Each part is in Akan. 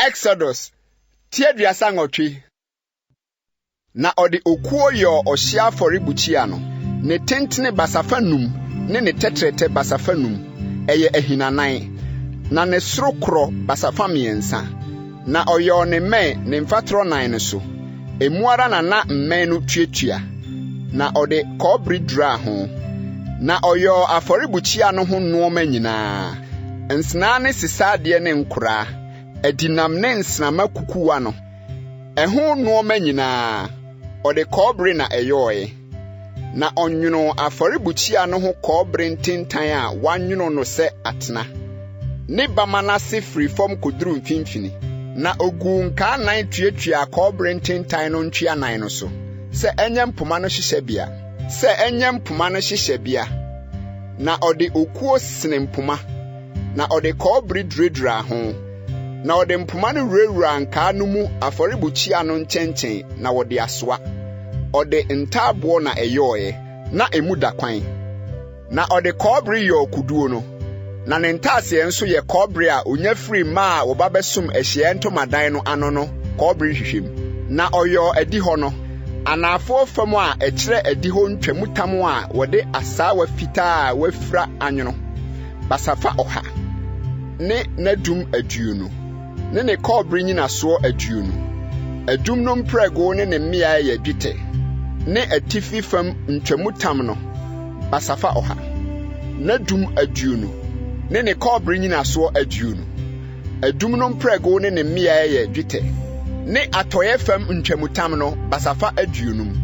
Exodus Tiaduasa ngotwe. Na odi okuo yo ohia foribuchia no ne tentene basafanum ne ne tetrete basafanum eye ahinanan na ne sorokro basafamiensa na oyo ne me ne mfatro nan ne so emuara na mmen no tuatua na odi kobri dra ho na oyo aforibuchia no ho nuoma nyina ensna ne sisade ne nkura adinam ne nsnama kukuwa no eho nuoma nyina ode kobri na eyoe na onwuno aforibuchia no ho kobri ntintan a wanwuno no se atena ne bamana se free form koduru mfimfini na ogu nka nan tuatua kobri ntintan no ntwea nan no so se enye mpoma no hyehyɛ bia na ode okuo sene mpoma na ode kobri dredra ho na ode mpoma no rewura nka no mu aforibuchia no nkyɛnkyɛn na wode asoa ode ntaabo na eyoe na emu da kwan na ode kobri yo kuduo no na ne ntase enso ye kobri a onya free ma a obabesom ehye ntomadan no ano no kobri hwehwem na oyo edi ho no anafo fam a ekire edi ho ntwamutam a wode asawa fitaa wafra anwono basafa oha ne nadum aduonu ne kobri nyina so aduonu adum no mprego ne mmea ye dwete ne atifi fam ntwamutam no basafa oha nadum aduonu ne kobri nyina so aduonu adum no mprego ne mmea ye dwete ne atoye fam ntwamutam no basafa aduonum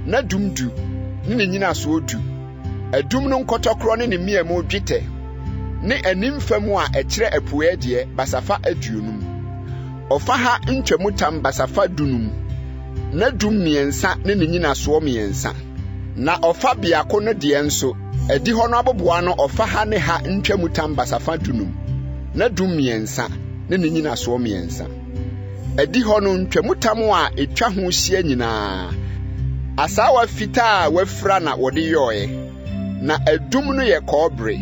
nadum du ne nyina so du adum no nkotokro ne mmea mu dwete ne anim fam a ekire apue de basafa aduonum ofaha ntwamutam basafa dunum na dum miensa ne nyina so miensa na ofa biako no de enso edi ho no aboboa no ofaha ne ha ntwamutam basafa dunum na dum miensa ne nyina so miensa edi ho no ntwamutam a etwa ho hye nyina asawa fitaa wafra na wode yoe na adum no ye kobri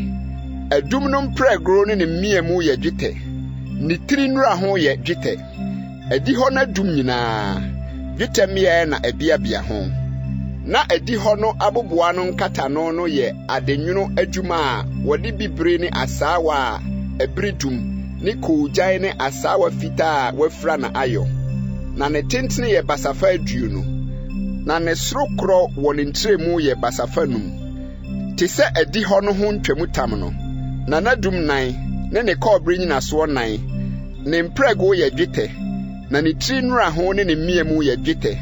adum no mpregro ne miemu ye dwete ni tiri nura ho ye dwete edi ho na dum nyina dwete miye na ebiabia ho na edi ho no aboboa no nkata no ye adenwuno adwuma a wode bibre ne asawa ebredum ni kujai ne asawa fitaa wafra na ayo na ne tentene ye basafa aduonu na ne sorokro woni ntremu ye basafa num te se edi ho no ho ntwamutam no na nadum nan ne kobri nyina so nan ne mprego ye dwete na ne tiri nura ho ne miemu ye dwete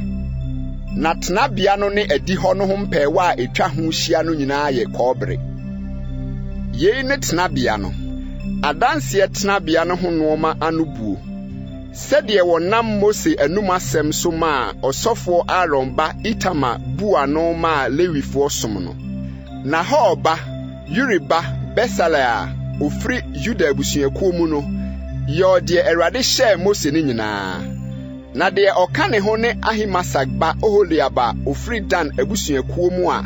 na tenabia no ne edi ho no ho mpewa etwa ho hia no nyina ye kobri ye ne tenabia no adanse tenabia no ho noma anubuo sede wonam Mose anum asem so ma osofo Aaron ba Itama bua no ma Lewifo som no na hoba Yuriba Besalea ofri Juda abusuakuo mu no yo de Awurade hye Mose ni nyina na de oka ne ho ne Ahimasag ba Oholiaba ofri Dan abusuakuo mu a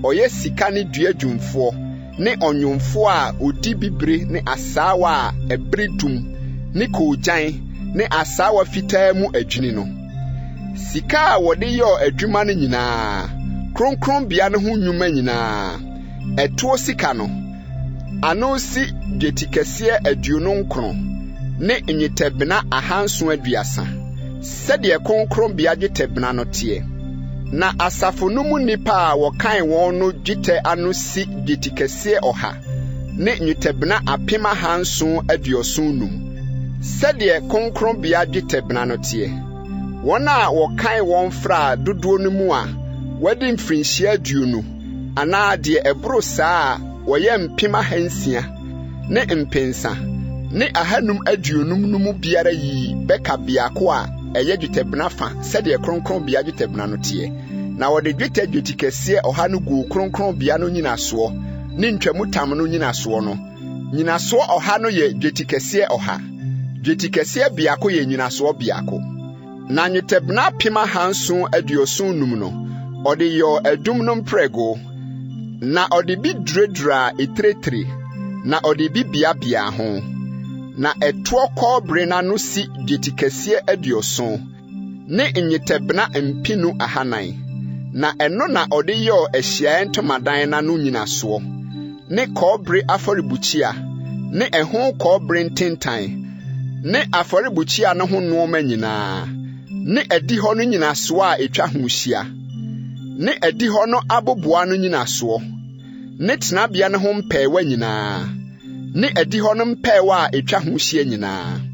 oye sika ne duadwumfo ne onwomfo a odi bibre ne asawa ebredum ne kojan ne asawa fitaa mu adwini no sika a wode yo adwuma no nyinaa kronkron bia ne ho nnwuma nyinaa eto sika no ano si dwetikese aduonu nkron ne nyitabena ahanso aduasa sede kronkron bia dwetebena no tie na asafo no mu nipa a wokan won no dwete ano si dwetikese oha ne nyitabena apema hanso aduoson num sede kronkron bia dwetebena no tie wona wokan won fra dodo no mu a wadi mfrinhia aduonu ana de ebro saa woye mpema hansia ne mpensa ne ahanum aduonum no mu biara yi beka biako a eye dwetebena fa sede kronkron bia dwetebena no tie na wode dwete dwetikese oha no gu kronkron bia no nyina so ne ntwamutam no nyina so no nyina so oha no ye dwetikese oha dwetikese biako ye nyina so biako na nyetebena pema hanso aduoson num no ode yo adum no mprego na ode bi dredra etretri na ode bi biabia ho na ɛtoɔ kɔɔbere n'ano si dwetikɛseɛ 70 ne nnyetɛbena mpinu 400 na ɛno na ɔde yɛɛ Ahyiaeɛ Ntomadan n'ano nyinasoɔ ne kɔɔbere afɔrebukyia ne ɛho kɔɔbere ntentan ne afɔrebukyia no ho nneɛma nyinaa ne adi hɔ no nyinasoɔ a etwa ho hyia ne adi hɔ no aboboa no nyinasoɔ ne tenabea no ho mpɛɛwa nyinaa ne adi hɔ no mpɛɛwa a etwa ho hyia nyinaa